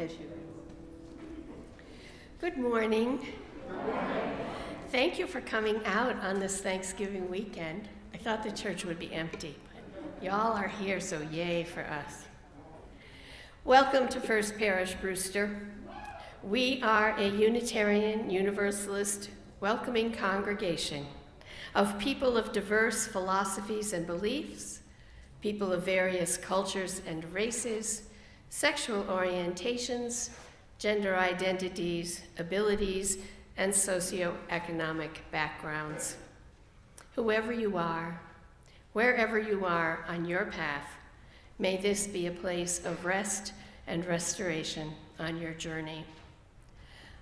as you. Good morning. Thank you for coming out on this Thanksgiving weekend. I thought the church would be empty, but y'all are here, so yay for us. Welcome to First Parish Brewster. We are a Unitarian Universalist welcoming congregation of people of diverse philosophies and beliefs, people of various cultures and races, sexual orientations, gender identities, abilities, and socioeconomic backgrounds. Whoever you are, wherever you are on your path, may this be a place of rest and restoration on your journey.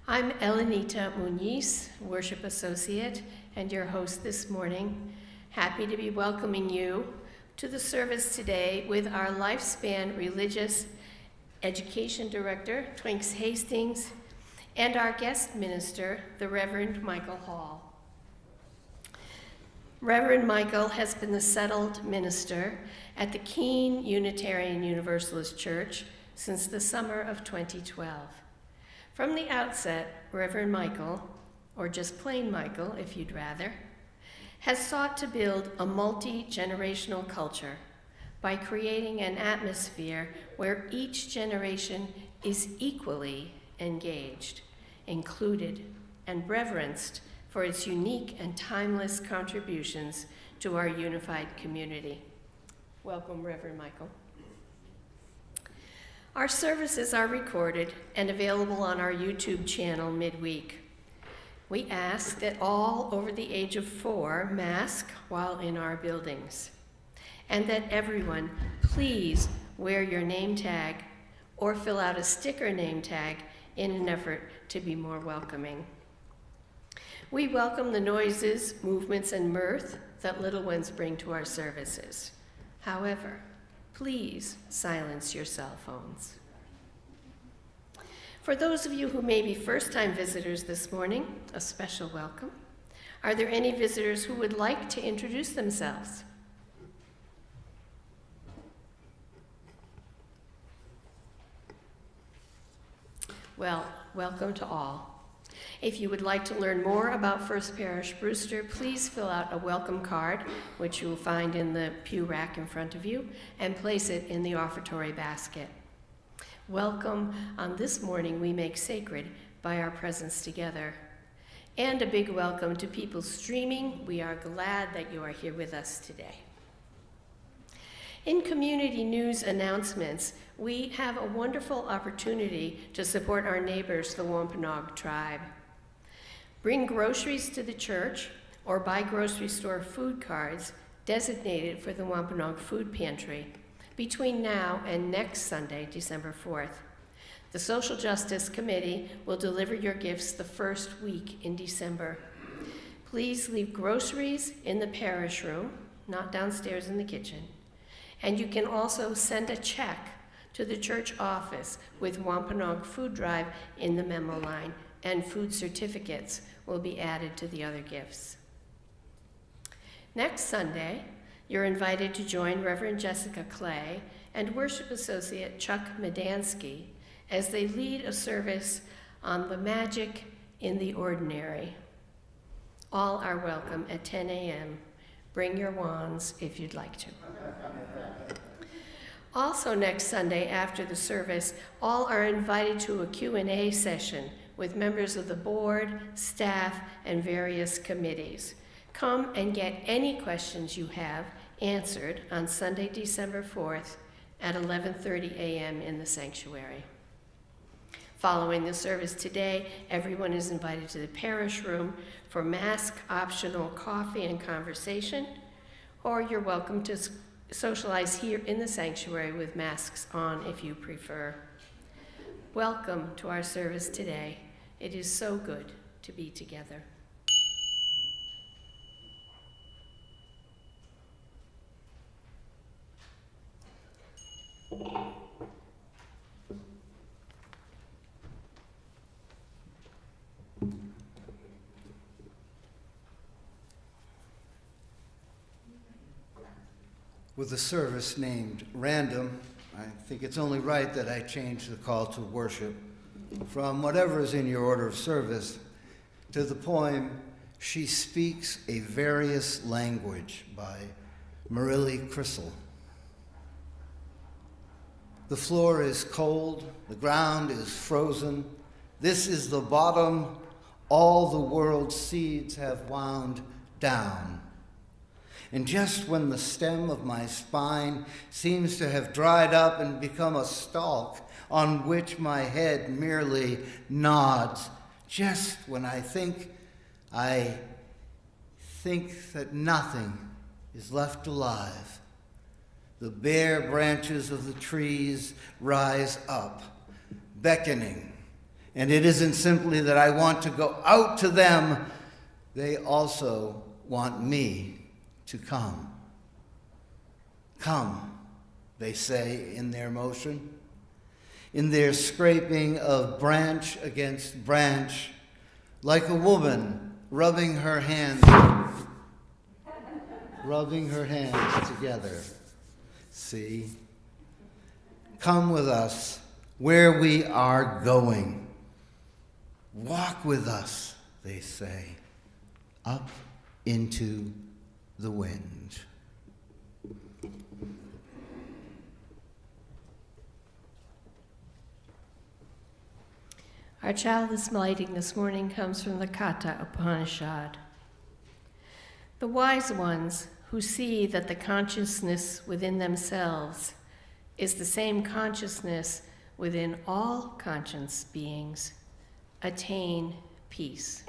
I'm Elenita Muniz, Worship Associate, and your host this morning. Happy to be welcoming you to the service today with our Lifespan Religious Education Director, Twinks Hastings, and our guest minister, the Reverend Michael Hall. Reverend Michael has been the settled minister at the Keene Unitarian Universalist Church since the summer of 2012. From the outset, Reverend Michael, or just plain Michael if you'd rather, has sought to build a multi-generational culture by creating an atmosphere where each generation is equally engaged, included, and reverenced for its unique and timeless contributions to our unified community. Welcome, Reverend Michael. Our services are recorded and available on our YouTube channel midweek. We ask that all over the age of 4 mask while in our buildings, and that everyone please wear your name tag or fill out a sticker name tag in an effort to be more welcoming. We welcome the noises, movements, and mirth that little ones bring to our services. However, please silence your cell phones. For those of you who may be first-time visitors this morning, a special welcome. Are there any visitors who would like to introduce themselves? Well, welcome to all. If you would like to learn more about First Parish Brewster, please fill out a welcome card, which you will find in the pew rack in front of you, and place it in the offertory basket. Welcome on this morning we make sacred by our presence together. And a big welcome to people streaming. We are glad that you are here with us today. In community news announcements, we have a wonderful opportunity to support our neighbors, the Wampanoag tribe. Bring groceries to the church or buy grocery store food cards designated for the Wampanoag Food Pantry between now and next Sunday, December 4th. The Social Justice Committee will deliver your gifts the first week in December. Please leave groceries in the parish room, not downstairs in the kitchen. And you can also send a check to the church office with Wampanoag Food Drive in the memo line, and food certificates will be added to the other gifts. Next Sunday, you're invited to join Reverend Jessica Clay and Worship Associate Chuck Medansky as they lead a service on the magic in the ordinary. All are welcome at 10 a.m. Bring your wands if you'd like to. Also next Sunday after the service, all are invited to a Q&A session with members of the board, staff, and various committees. Come and get any questions you have answered on Sunday, December 4th at 11:30 a.m. in the sanctuary. Following the service today, everyone is invited to the parish room for mask-optional coffee and conversation, or you're welcome to socialize here in the sanctuary with masks on if you prefer. Welcome to our service today. It is so good to be together. With a service named Random I think it's only right that I change the call to worship from whatever is in your order of service to the poem She Speaks a Various Language by Marily Crystal. The floor is cold, the ground is frozen. This is the bottom all the world's seeds have wound down. And just when the stem of my spine seems to have dried up and become a stalk on which my head merely nods, just when I think that nothing is left alive, the bare branches of the trees rise up, beckoning. And it isn't simply that I want to go out to them, they also want me to come. Come, they say in their motion, in their scraping of branch against branch, like a woman rubbing her hands together. See, come with us where we are going. Walk with us, they say, up into the wind. Our chalice lighting this morning comes from the Katha Upanishad. The wise ones who see that the consciousness within themselves is the same consciousness within all conscious beings attain peace.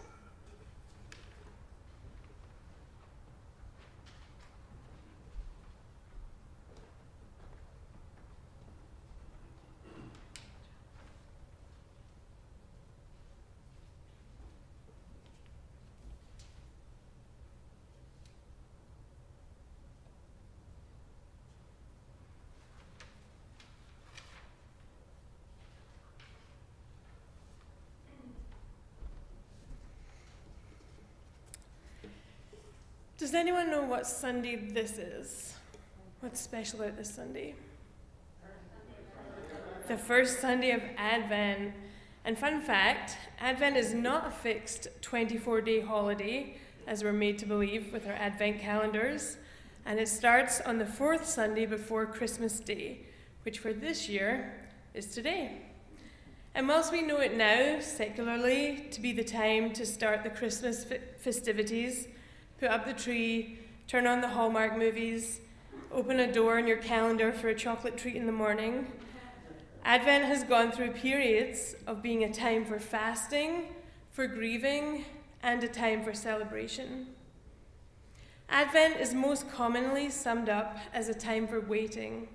Does anyone know what Sunday this is? What's special about this Sunday? The first Sunday of Advent. And fun fact, Advent is not a fixed 24-day holiday, as we're made to believe with our Advent calendars, and it starts on the fourth Sunday before Christmas Day, which for this year is today. And whilst we know it now, secularly, to be the time to start the Christmas festivities, put up the tree, turn on the Hallmark movies, open a door in your calendar for a chocolate treat in the morning, Advent has gone through periods of being a time for fasting, for grieving, and a time for celebration. Advent is most commonly summed up as a time for waiting,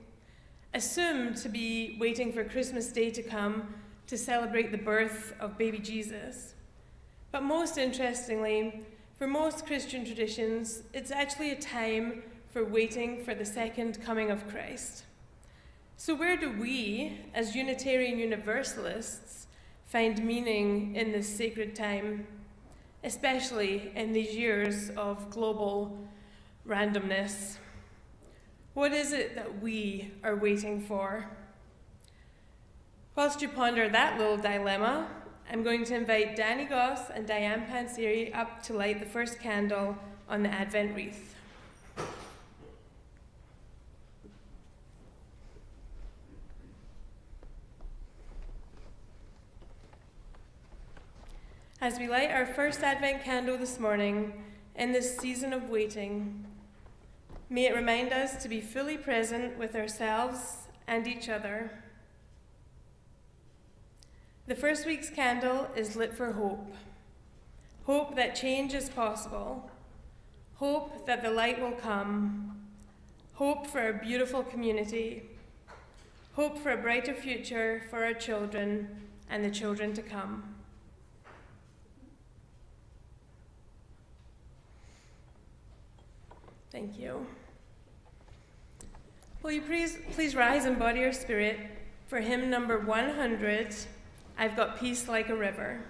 assumed to be waiting for Christmas Day to come to celebrate the birth of baby Jesus. But most interestingly, for most Christian traditions, it's actually a time for waiting for the second coming of Christ. So where do we, as Unitarian Universalists, find meaning in this sacred time, especially in these years of global randomness? What is it that we are waiting for? Whilst you ponder that little dilemma, I'm going to invite Danny Goss and Diane Panseri up to light the first candle on the Advent wreath. As we light our first Advent candle this morning, in this season of waiting, may it remind us to be fully present with ourselves and each other. The first week's candle is lit for hope. Hope that change is possible. Hope that the light will come. Hope for a beautiful community. Hope for a brighter future for our children and the children to come. Thank you. Will you please rise and body your spirit for hymn number 100, I've Got Peace Like a River.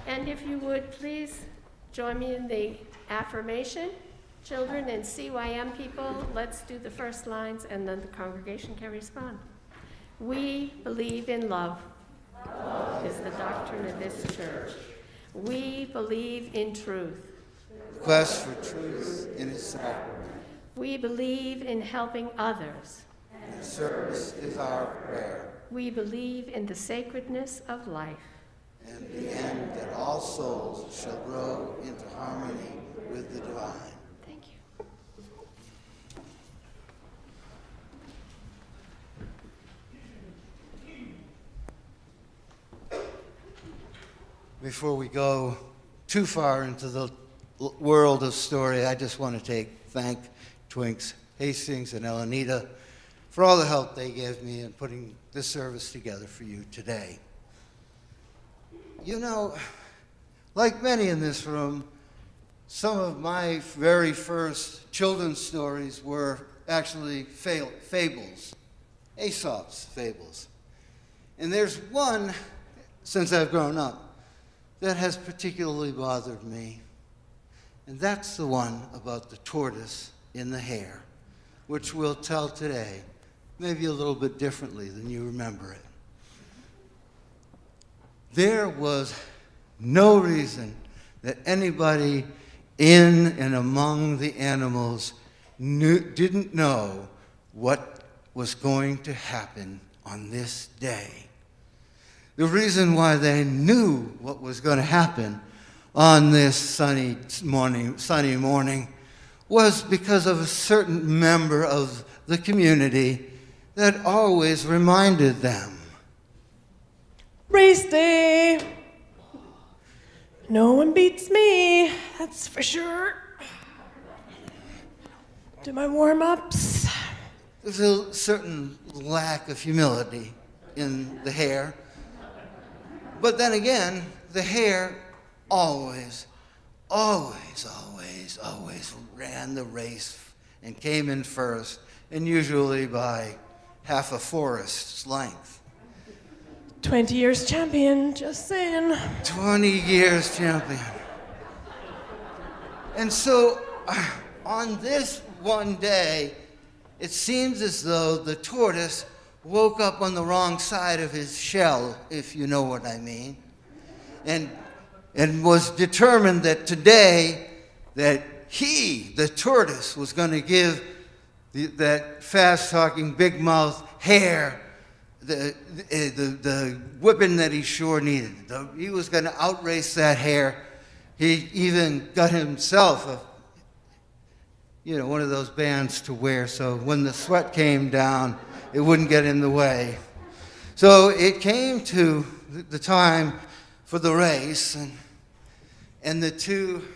And if you would, please join me in the affirmation. Children and CYM people, let's do the first lines, and then the congregation can respond. We believe in love, is the doctrine of this church. We believe in truth. Quest for truth in itself. We believe in helping others. Service is our prayer. We believe in the sacredness of life. And the end that all souls shall grow into harmony with the divine. Thank you. Before we go too far into the world of story, I just want to thank Twinks Hastings and Elenita for all the help they gave me in putting this service together for you today. You know, like many in this room, some of my very first children's stories were actually fables, Aesop's fables. And there's one, since I've grown up, that has particularly bothered me. And that's the one about the tortoise in the hare, which we'll tell today, maybe a little bit differently than you remember it. There was no reason that anybody in and among the animals didn't know what was going to happen on this day. The reason why they knew what was going to happen on this sunny morning was because of a certain member of the community that always reminded them. Race day! No one beats me, that's for sure. Do my warm-ups. There's a certain lack of humility in the hare. But then again, the hare always ran the race and came in first, and usually by half a forest's length. 20 years champion, just saying. 20 years champion. And so, on this one day, it seems as though the tortoise woke up on the wrong side of his shell, if you know what I mean, and was determined that today that he, the tortoise, was going to give that fast-talking, big-mouthed hare the whipping that he sure needed. He was going to outrace that hare. He even got himself one of those bands to wear, so when the sweat came down, it wouldn't get in the way. So it came to the time for the race, and the two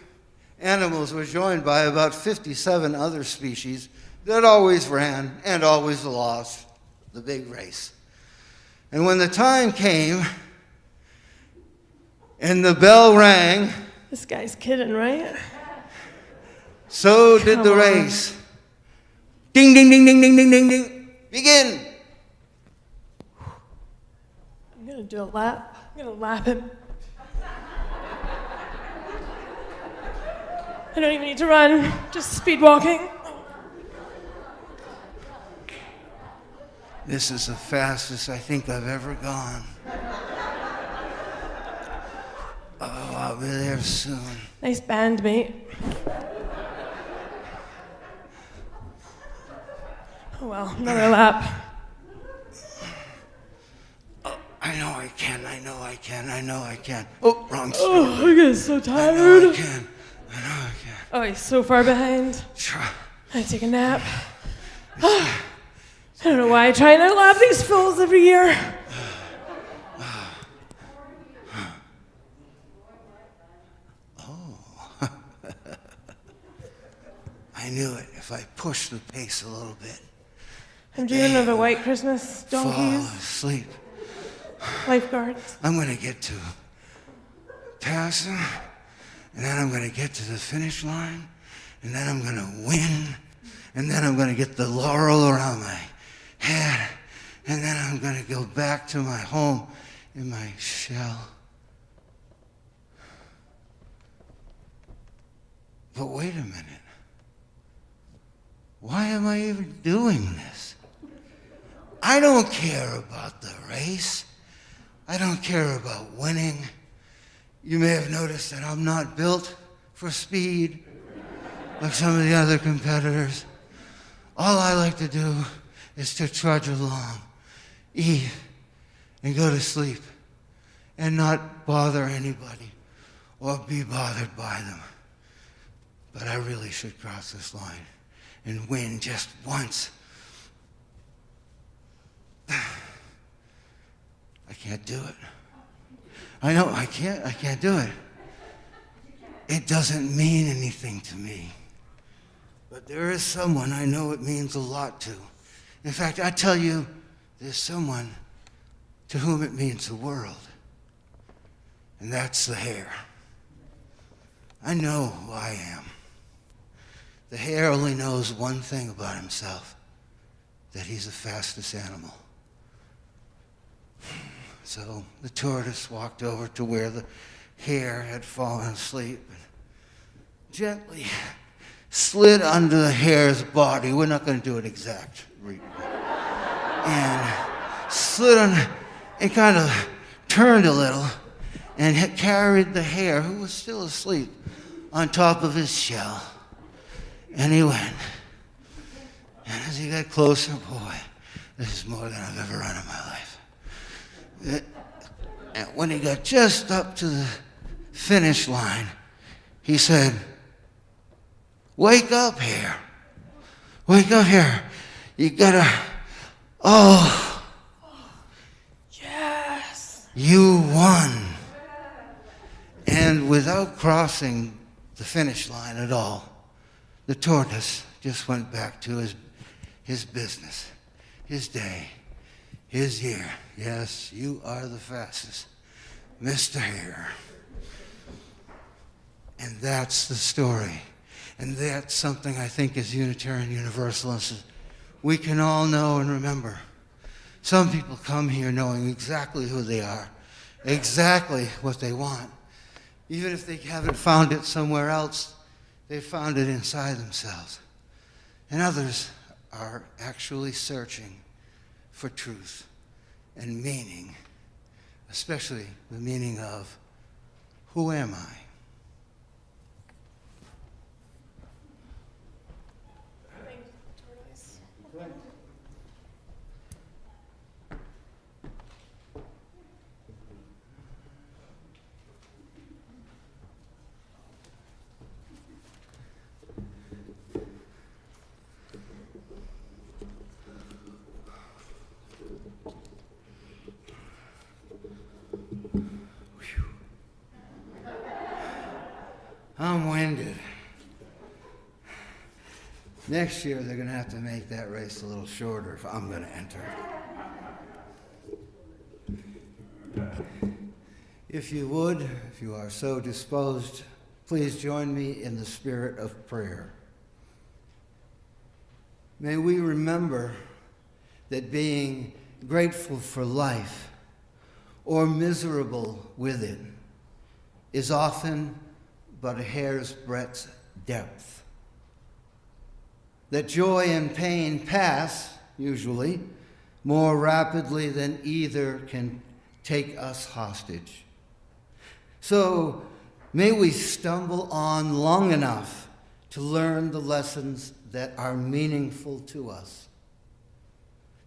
animals were joined by about 57 other species that always ran and always lost the big race. And when the time came and the bell rang, This guy's kidding, right? so did the race. Ding, ding, ding, ding, ding, ding, ding, ding. Begin. I'm gonna do a lap. I'm gonna lap him. I don't even need to run, just speed walking. This is the fastest I think I've ever gone. Oh, I'll be there soon. Nice band, mate. Oh well, another lap. Oh, I know I can, I know I can, I know I can. Oh, wrong step. Oh, I get so I know tired. I can, I know I can. Oh, he's so far behind. Try. I take a nap. I don't know why I try and outlap these fools every year. I knew it. If I push the pace a little bit, I'm dreaming of a white Christmas, fall donkeys, asleep. lifeguards. I'm going to get to pass them, and then I'm going to get to the finish line, and then I'm going to win, and then I'm going to get the laurel around my head, and then I'm going to go back to my home in my shell. But wait a minute. Why am I even doing this? I don't care about the race. I don't care about winning. You may have noticed that I'm not built for speed like some of the other competitors. All I like to do is to trudge along, eat, and go to sleep, and not bother anybody or be bothered by them. But I really should cross this line and win just once. I can't do it. I know, I can't do it. It doesn't mean anything to me. But there is someone I know it means a lot to. In fact, I tell you, there's someone to whom it means the world. And that's the hare. I know who I am. The hare only knows one thing about himself, that he's the fastest animal. So the tortoise walked over to where the hare had fallen asleep and gently slid under the hare's body. We're not going to do an exact read. And slid on and kind of turned a little and had carried the hare, who was still asleep, on top of his shell. And he went. And as he got closer, boy, this is more than I've ever run in my life. And when he got just up to the finish line, he said, "Wake up, hare. Wake up, hare. You gotta, oh. Yes. You won." And without crossing the finish line at all, the tortoise just went back to his business, his day, his year. Yes, you are the fastest, Mr. Hare. And that's the story. And that's something I think as Unitarian Universalists we can all know and remember. Some people come here knowing exactly who they are, exactly what they want. Even if they haven't found it somewhere else, they found it inside themselves. And others are actually searching for truth and meaning, especially the meaning of, who am I? I'm winded. Next year, they're going to have to make that race a little shorter if I'm going to enter. If you would, if you are so disposed, please join me in the spirit of prayer. May we remember that being grateful for life or miserable with it is often but a hair's breadth depth. That joy and pain pass, usually, more rapidly than either can take us hostage. So may we stumble on long enough to learn the lessons that are meaningful to us,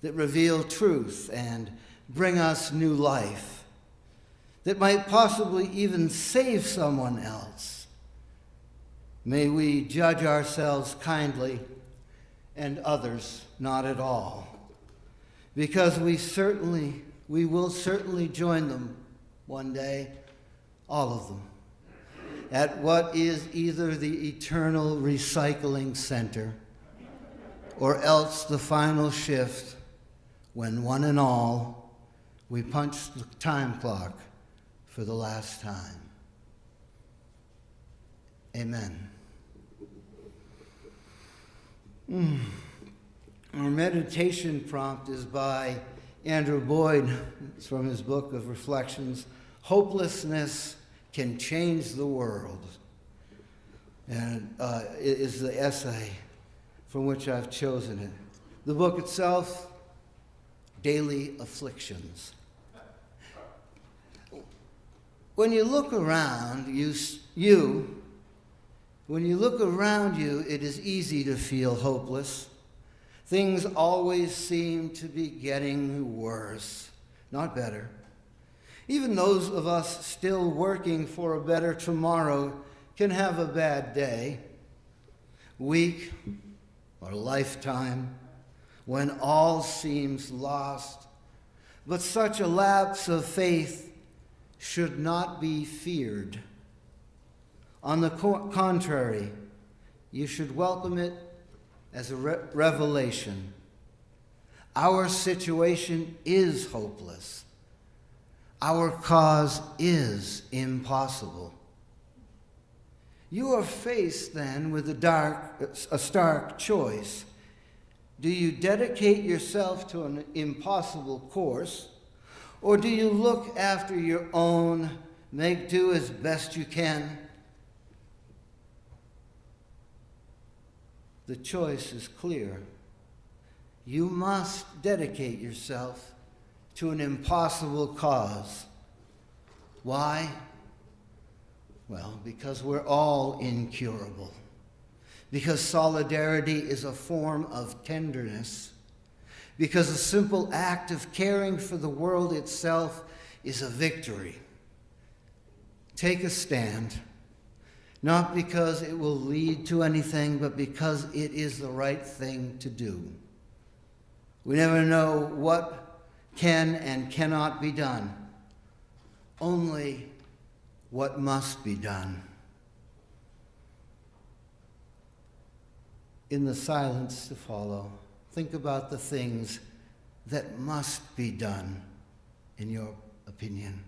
that reveal truth and bring us new life, that might possibly even save someone else. May we judge ourselves kindly and others not at all, because we will certainly join them one day, all of them, at what is either the eternal recycling center or else the final shift when one and all we punch the time clock for the last time. Amen. Our meditation prompt is by Andrew Boyd. It's from his book of reflections, Hopelessness Can Change the World. and is the essay from which I've chosen it. The book itself, Daily Afflictions. When you look around when you look around you, it is easy to feel hopeless. Things always seem to be getting worse, not better. Even those of us still working for a better tomorrow can have a bad day, week, or lifetime, when all seems lost. But such a lapse of faith should not be feared. On the contrary, you should welcome it as a revelation. Our situation is hopeless. Our cause is impossible. You are faced then with a stark choice. Do you dedicate yourself to an impossible course, or do you look after your own, make do as best you can? The choice is clear. You must dedicate yourself to an impossible cause. Why? Well, because we're all incurable. Because solidarity is a form of tenderness. Because a simple act of caring for the world itself is a victory. Take a stand. Not because it will lead to anything, but because it is the right thing to do. We never know what can and cannot be done, only what must be done. In the silence to follow, think about the things that must be done, in your opinion.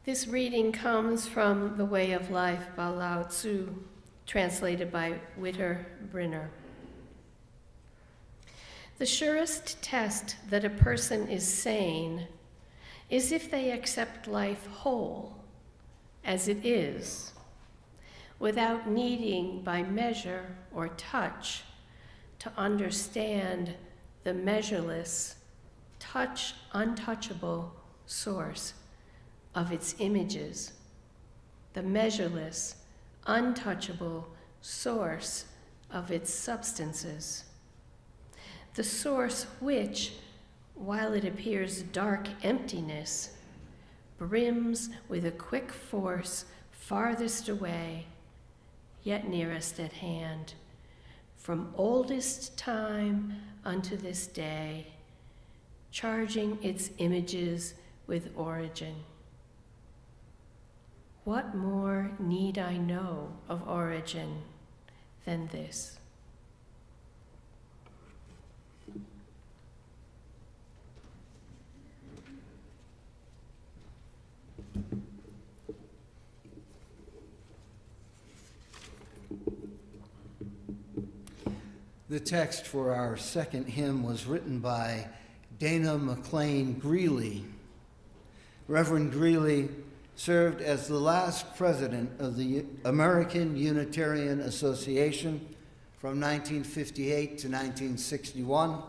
This reading comes from The Way of Life by Lao Tzu, translated by Witter Brenner. The surest test that a person is sane is if they accept life whole, as it is, without needing by measure or touch to understand the measureless, untouchable source of its images, the measureless, untouchable source of its substances, the source which, while it appears dark emptiness, brims with a quick force farthest away, yet nearest at hand, from oldest time unto this day, charging its images with origin. What more need I know of origin than this? The text for our second hymn was written by Dana McLean Greeley. Reverend Greeley served as the last president of the American Unitarian Association from 1958 to 1961,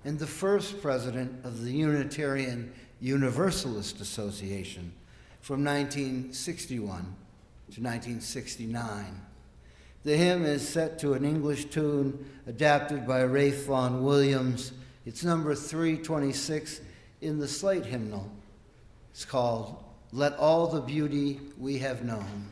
and the first president of the Unitarian Universalist Association from 1961 to 1969. The hymn is set to an English tune adapted by Rafe Vaughan Williams. It's number 326 in the Slate hymnal. It's called Let All the Beauty We Have Known.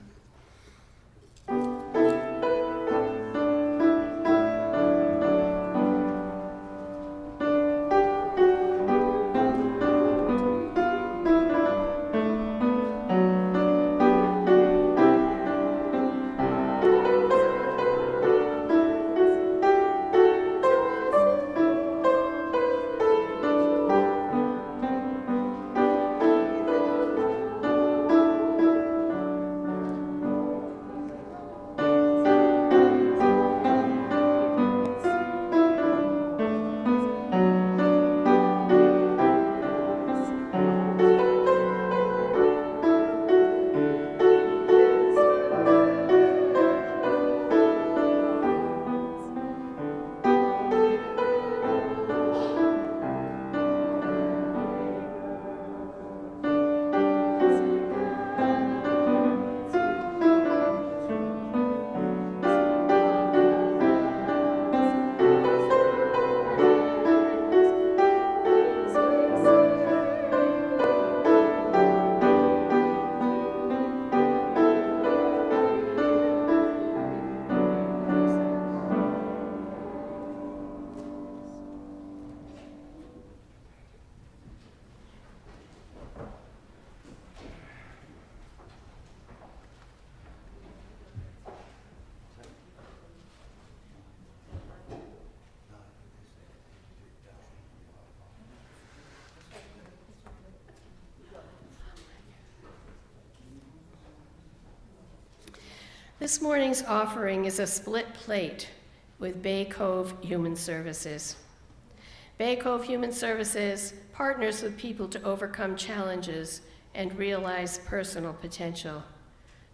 This morning's offering is a split plate with Bay Cove Human Services. Bay Cove Human Services partners with people to overcome challenges and realize personal potential.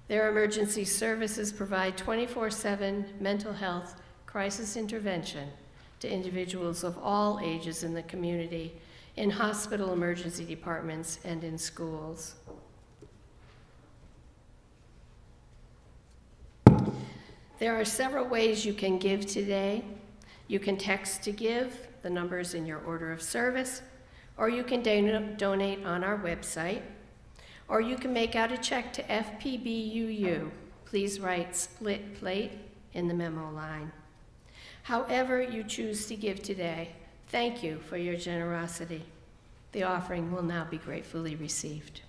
Their emergency services provide 24/7 mental health crisis intervention to individuals of all ages in the community, in hospital emergency departments, and in schools. There are several ways you can give today. You can text to give, the numbers in your order of service, or you can donate on our website, or you can make out a check to FPBUU. Please write split plate in the memo line. However you choose to give today, thank you for your generosity. The offering will now be gratefully received.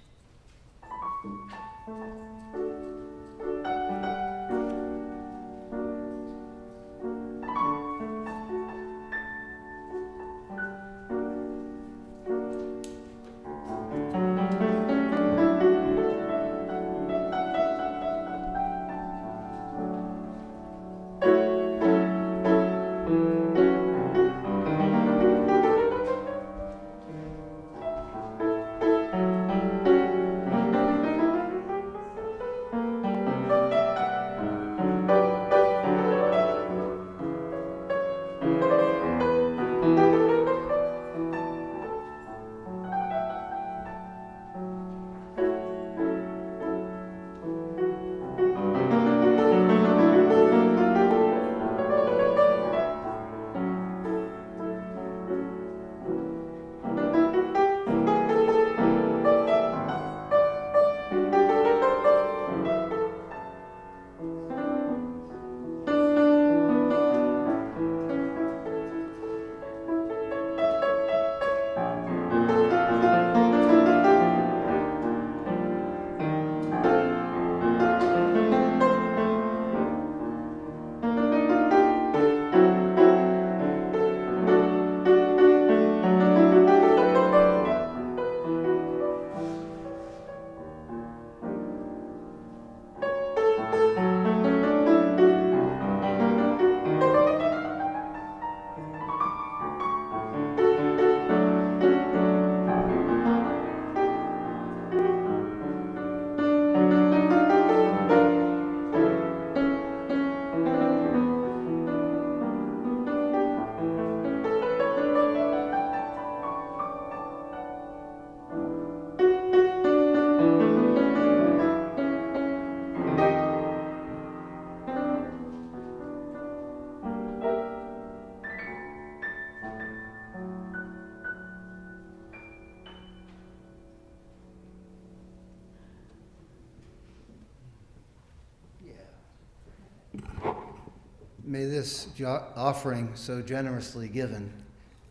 May this offering so generously given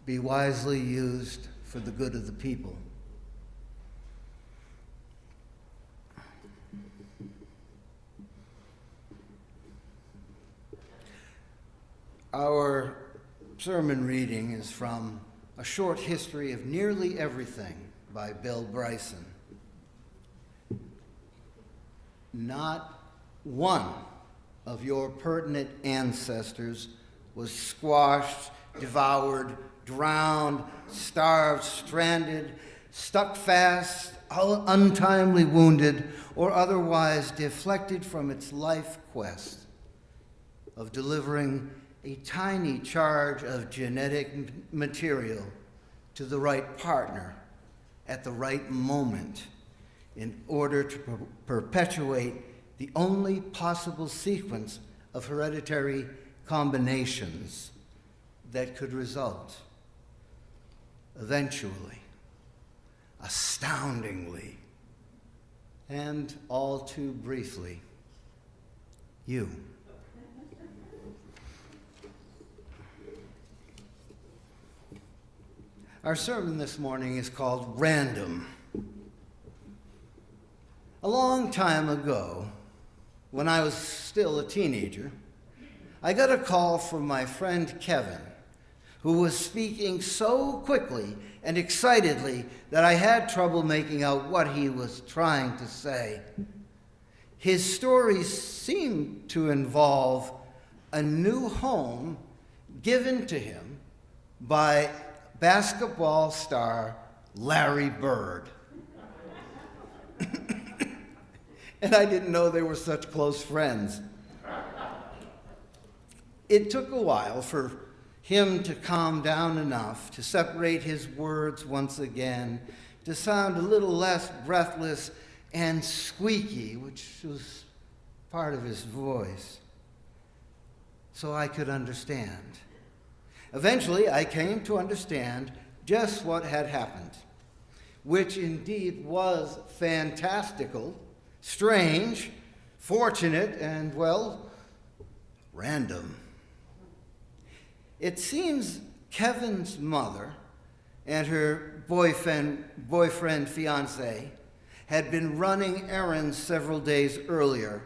be wisely used for the good of the people. Our sermon reading is from A Short History of Nearly Everything by Bill Bryson. Not one of your pertinent ancestors was squashed, devoured, drowned, starved, stranded, stuck fast, untimely wounded, or otherwise deflected from its life quest of delivering a tiny charge of genetic material to the right partner at the right moment in order to perpetuate the only possible sequence of hereditary combinations that could result eventually, astoundingly, and all too briefly, you. Our sermon this morning is called Random. A long time ago, when I was still a teenager, I got a call from my friend Kevin, who was speaking so quickly and excitedly that I had trouble making out what he was trying to say. His story seemed to involve a new home given to him by basketball star Larry Bird. And I didn't know they were such close friends. It took a while for him to calm down enough to separate his words once again, to sound a little less breathless and squeaky, which was part of his voice, so I could understand. Eventually, I came to understand just what had happened, which indeed was fantastical, strange, fortunate, and, well, random. It seems Kevin's mother and her boyfriend, fiance, had been running errands several days earlier,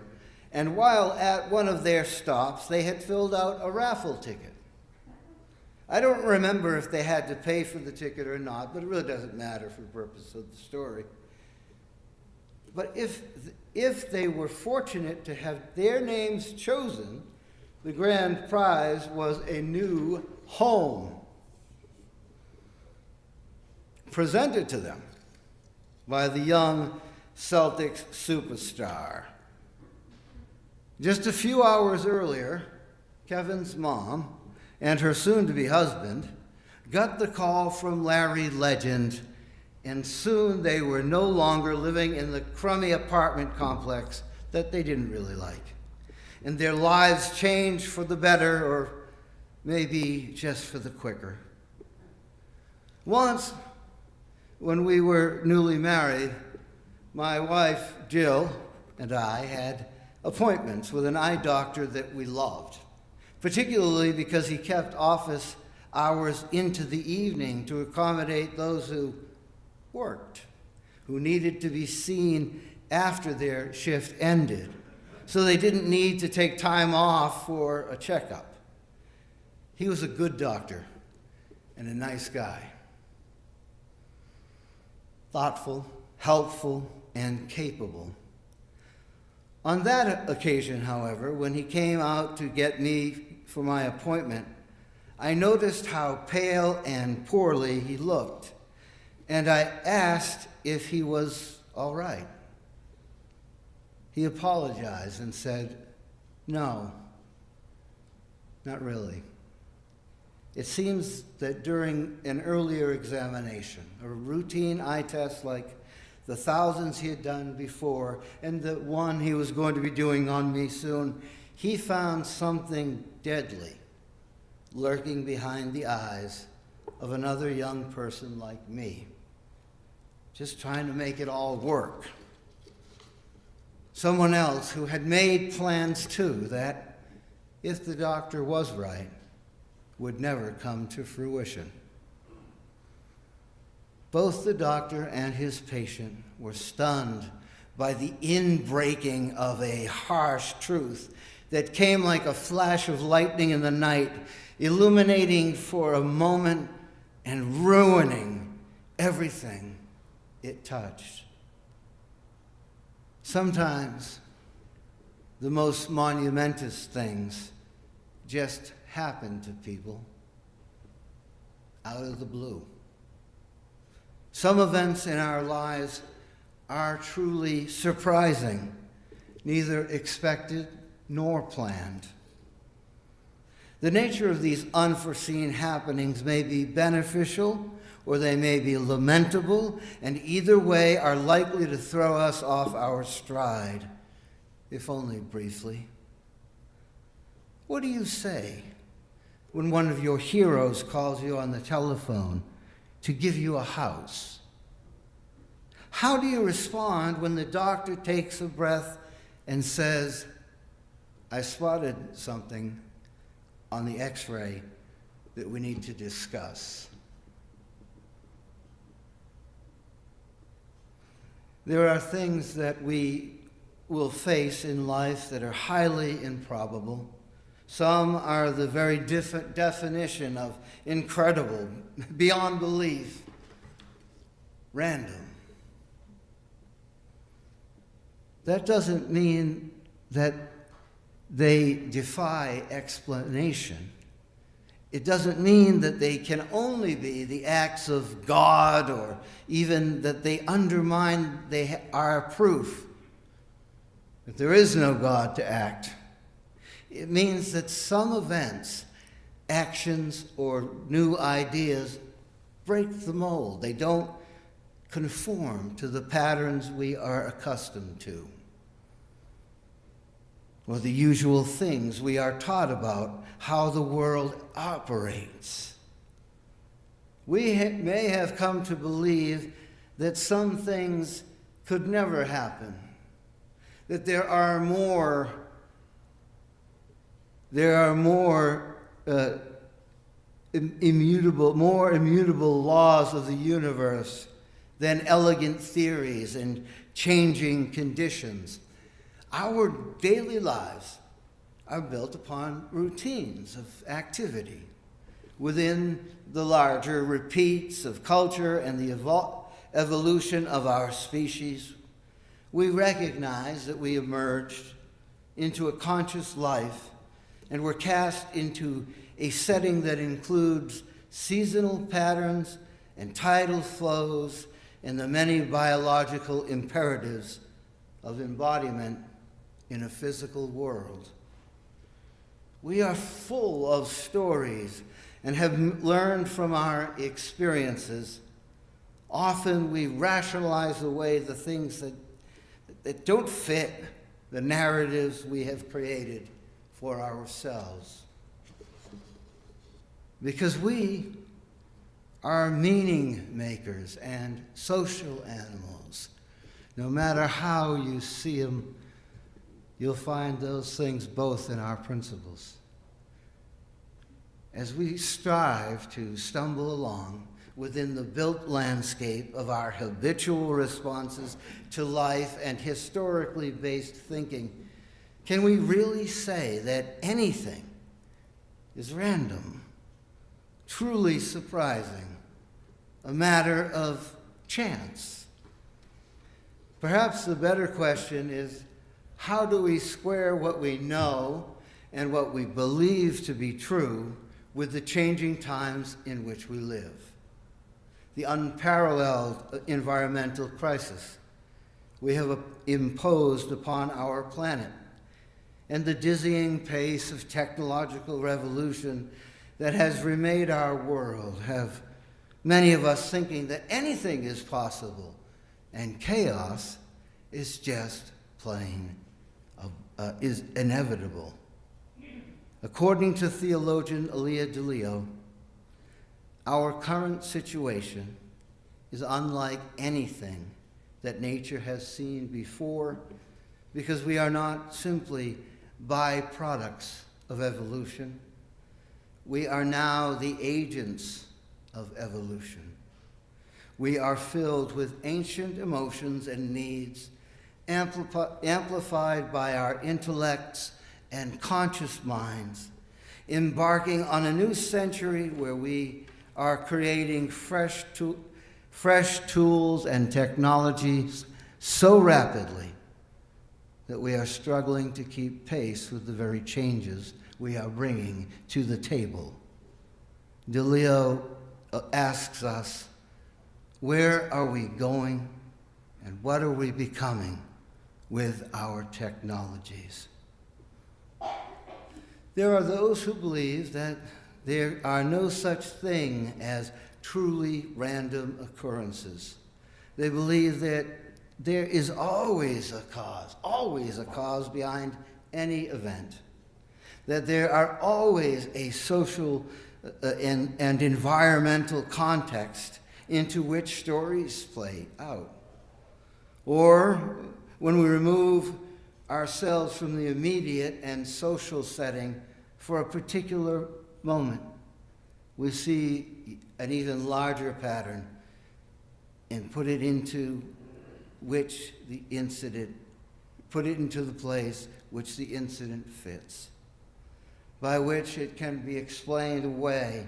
and while at one of their stops, they had filled out a raffle ticket. I don't remember if they had to pay for the ticket or not, but it really doesn't matter for the purpose of the story. But if they were fortunate to have their names chosen, the grand prize was a new home presented to them by the young Celtics superstar. Just a few hours earlier, Kevin's mom and her soon-to-be husband got the call from Larry Legend, and soon they were no longer living in the crummy apartment complex that they didn't really like. And their lives changed for the better, or maybe just for the quicker. Once, when we were newly married, my wife, Jill, and I had appointments with an eye doctor that we loved, particularly because he kept office hours into the evening to accommodate those who worked, who needed to be seen after their shift ended, so they didn't need to take time off for a checkup. He was a good doctor and a nice guy. Thoughtful, helpful, and capable. On that occasion, however, when he came out to get me for my appointment, I noticed how pale and poorly he looked, and I asked if he was all right. He apologized and said, "No, not really." It seems that during an earlier examination, a routine eye test like the thousands he had done before, and the one he was going to be doing on me soon, he found something deadly lurking behind the eyes of another young person like me, just trying to make it all work. Someone else who had made plans too, that if the doctor was right, would never come to fruition. Both the doctor and his patient were stunned by the inbreaking of a harsh truth that came like a flash of lightning in the night, illuminating for a moment and ruining everything it touched. Sometimes the most monumentous things just happen to people out of the blue. Some events in our lives are truly surprising, neither expected nor planned. The nature of these unforeseen happenings may be beneficial or they may be lamentable, and either way are likely to throw us off our stride, if only briefly. What do you say when one of your heroes calls you on the telephone to give you a house? How do you respond when the doctor takes a breath and says, I spotted something on the x-ray that we need to discuss? There are things that we will face in life that are highly improbable. Some are the very definition of incredible, beyond belief, random. That doesn't mean that they defy explanation. It doesn't mean that they can only be the acts of God or even that they undermine our proof that there is no God to act. It means that some events, actions, or new ideas break the mold. They don't conform to the patterns we are accustomed to, or the usual things we are taught about how the world operates. We may have come to believe that some things could never happen, that there are more immutable laws of the universe than elegant theories and changing conditions. Our daily lives are built upon routines of activity within the larger repeats of culture and the evolution of our species. We recognize that we emerged into a conscious life and were cast into a setting that includes seasonal patterns and tidal flows and the many biological imperatives of embodiment in a physical world. We are full of stories and have learned from our experiences. Often we rationalize away the things that don't fit the narratives we have created for ourselves. Because we are meaning makers and social animals. No matter how you see them, you'll find those things both in our principles. As we strive to stumble along within the built landscape of our habitual responses to life and historically based thinking, can we really say that anything is random, truly surprising, a matter of chance? Perhaps the better question is, how do we square what we know and what we believe to be true with the changing times in which we live? The unparalleled environmental crisis we have imposed upon our planet, and the dizzying pace of technological revolution that has remade our world have many of us thinking that anything is possible and chaos is just plain is inevitable. According to theologian Elia DeLeo, our current situation is unlike anything that nature has seen before, because we are not simply byproducts of evolution. We are now the agents of evolution. We are filled with ancient emotions and needs, amplified by our intellects and conscious minds, embarking on a new century where we are creating fresh tools and technologies so rapidly that we are struggling to keep pace with the very changes we are bringing to the table. DeLeo asks us, where are we going and what are we becoming with our technologies? There are those who believe that there are no such thing as truly random occurrences. They believe that there is always a cause behind any event. That there are always a social and environmental context into which stories play out. Or when we remove ourselves from the immediate and social setting for a particular moment, we see an even larger pattern and put it into the place which the incident fits, by which it can be explained away.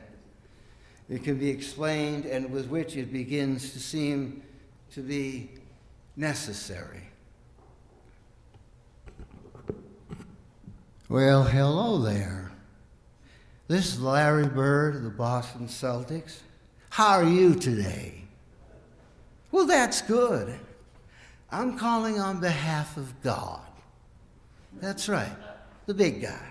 It can be explained, and with which it begins to seem to be necessary. Well, hello there. This is Larry Bird of the Boston Celtics. How are you today? Well, that's good. I'm calling on behalf of God. That's right, the big guy.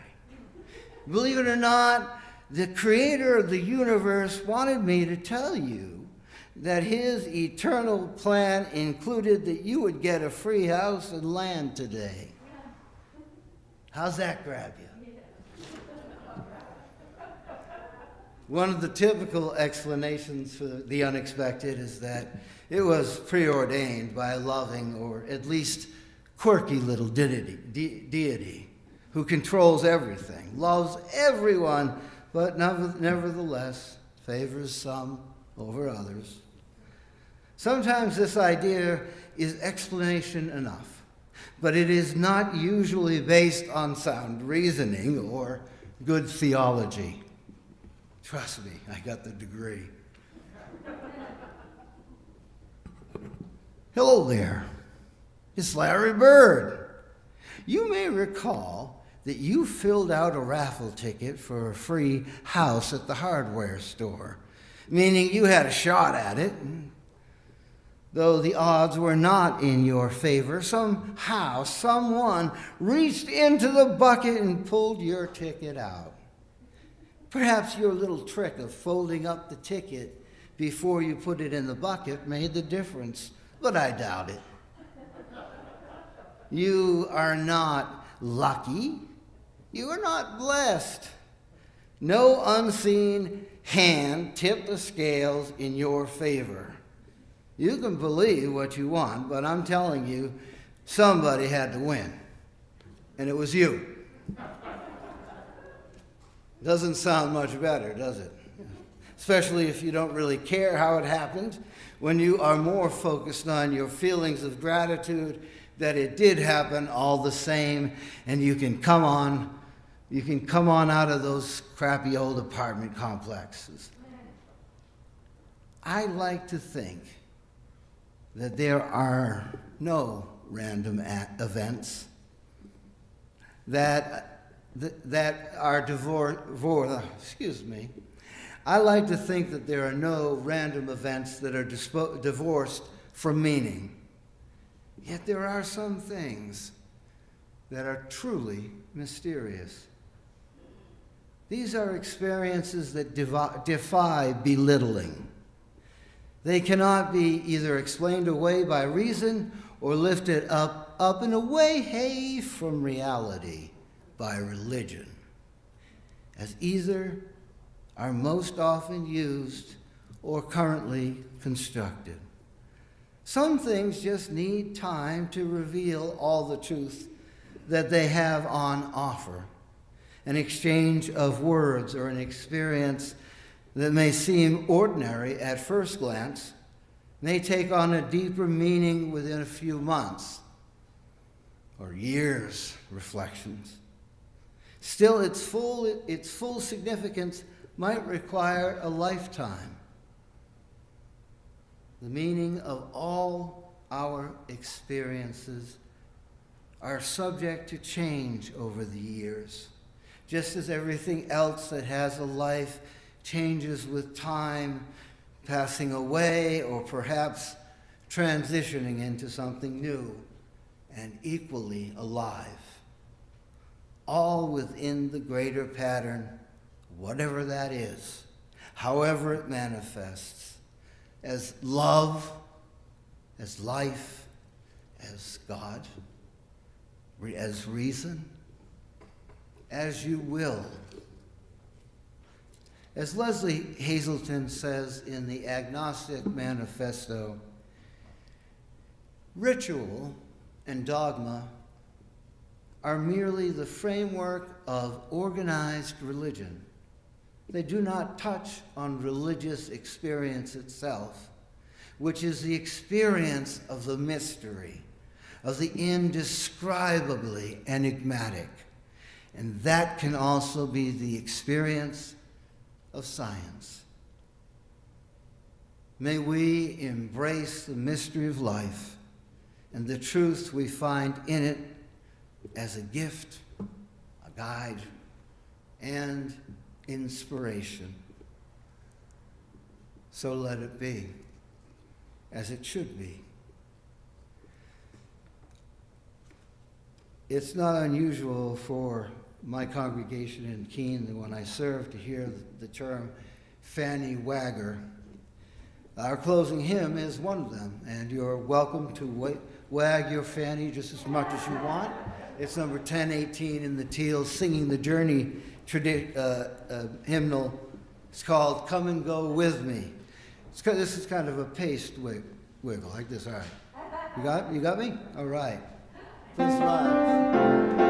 Believe it or not, the creator of the universe wanted me to tell you that his eternal plan included that you would get a free house and land today. How's that grab you? One of the typical explanations for the unexpected is that it was preordained by a loving or at least quirky little deity who controls everything, loves everyone, but nevertheless favors some over others. Sometimes this idea is explanation enough, but it is not usually based on sound reasoning or good theology. Trust me, I got the degree. Hello there, it's Larry Bird. You may recall that you filled out a raffle ticket for a free house at the hardware store, meaning you had a shot at it. Though the odds were not in your favor, somehow someone reached into the bucket and pulled your ticket out. Perhaps your little trick of folding up the ticket before you put it in the bucket made the difference, but I doubt it. You are not lucky. You are not blessed. No unseen hand tipped the scales in your favor. You can believe what you want, but I'm telling you, somebody had to win, and it was you. Doesn't sound much better, does it? Especially if you don't really care how it happened, when you are more focused on your feelings of gratitude that it did happen all the same, and you can come on out of those crappy old apartment complexes. I like to think that there are no random events that are I like to think that there are no random events that are divorced from meaning. Yet there are some things that are truly mysterious. These are experiences that defy belittling. They cannot be either explained away by reason or lifted up and away from reality by religion, as either are most often used or currently constructed. Some things just need time to reveal all the truth that they have on offer. an exchange of words, or an experience that may seem ordinary at first glance may take on a deeper meaning within a few months or years' reflections. Still, its full significance might require a lifetime. The meaning of all our experiences are subject to change over the years, just as everything else that has a life changes with time, passing away, or perhaps transitioning into something new and equally alive. All within the greater pattern, whatever that is, however it manifests, as love, as life, as God, as reason, as you will. As Leslie Hazelton says in the Agnostic Manifesto, ritual and dogma are merely the framework of organized religion. They do not touch on religious experience itself, which is the experience of the mystery, of the indescribably enigmatic. And that can also be the experience of science. May we embrace the mystery of life and the truth we find in it as a gift, a guide, and inspiration. So let it be, as it should be. It's not unusual for my congregation in Keene, the one I serve, to hear the term fanny wagger. Our closing hymn is one of them, and you're welcome to wag your fanny just as much as you want. It's number 1018 in the Teals, singing the Journey hymnal. It's called Come and Go With Me. This is kind of a paced wiggle, like this. All right. You got me? All right. Please rise.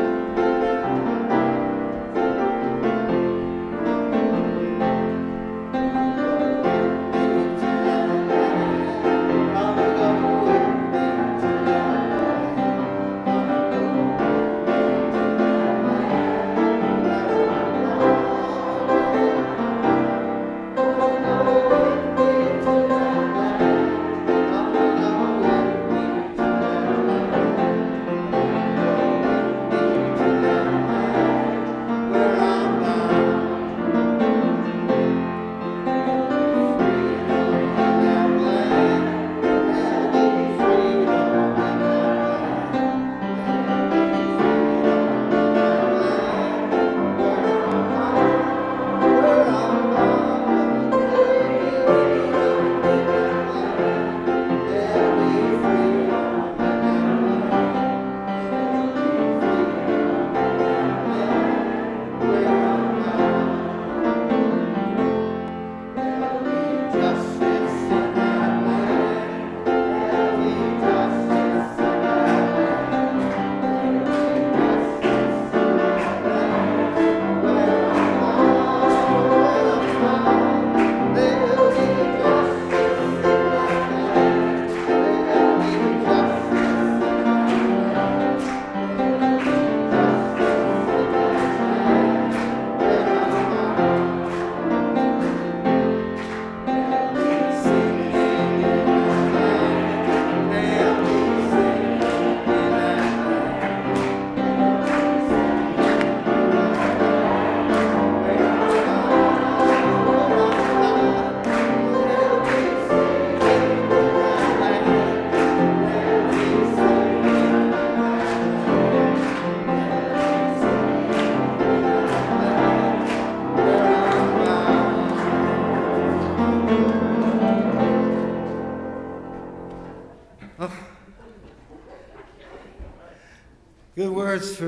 Good words for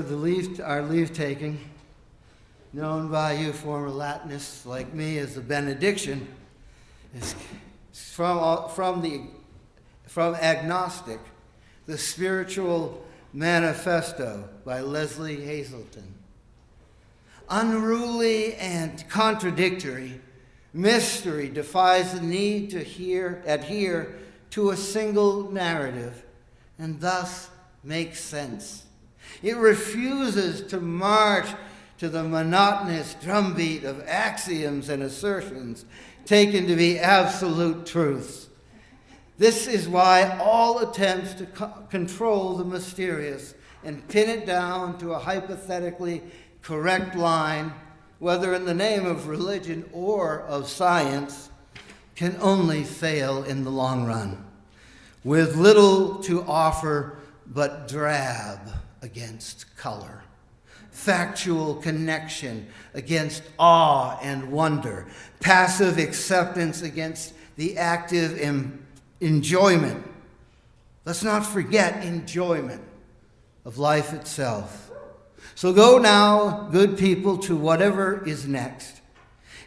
our leave taking, known by you former Latinists like me as the benediction, is from Agnostic, the Spiritual Manifesto by Leslie Hazelton. Unruly and contradictory, mystery defies the need to adhere to a single narrative and thus make sense. It refuses to march to the monotonous drumbeat of axioms and assertions taken to be absolute truths. This is why all attempts to control the mysterious and pin it down to a hypothetically correct line, whether in the name of religion or of science, can only fail in the long run, with little to offer but drab against color, factual connection against awe and wonder, passive acceptance against the active enjoyment. Let's not forget enjoyment of life itself. So go now, good people, to whatever is next.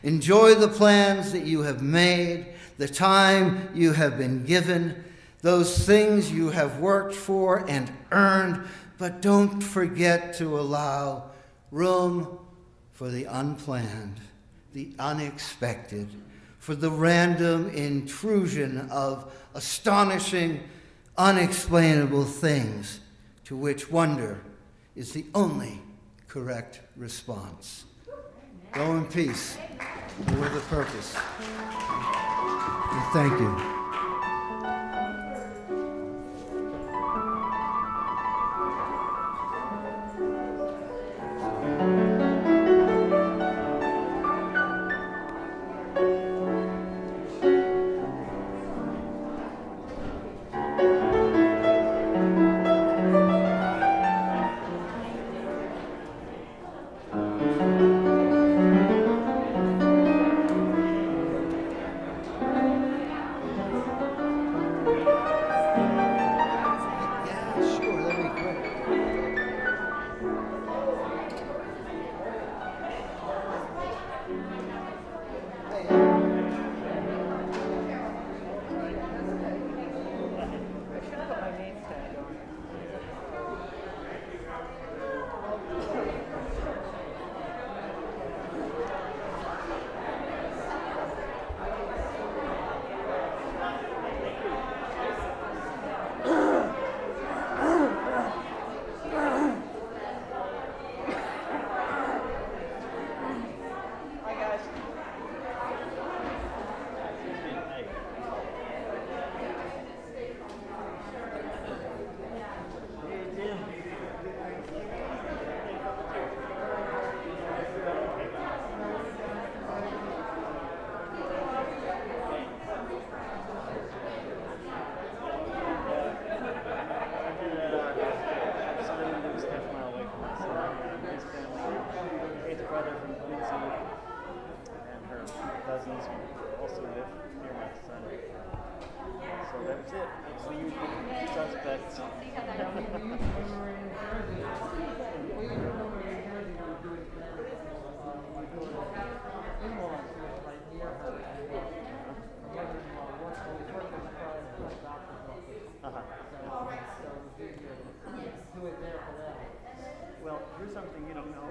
Enjoy the plans that you have made, the time you have been given, those things you have worked for and earned, but don't forget to allow room for the unplanned, the unexpected, for the random intrusion of astonishing, unexplainable things to which wonder is the only correct response. Go in peace and with a purpose. And thank you. cousins who also live near my son. So that's it. That's the usual suspects. Well, here's something you don't know.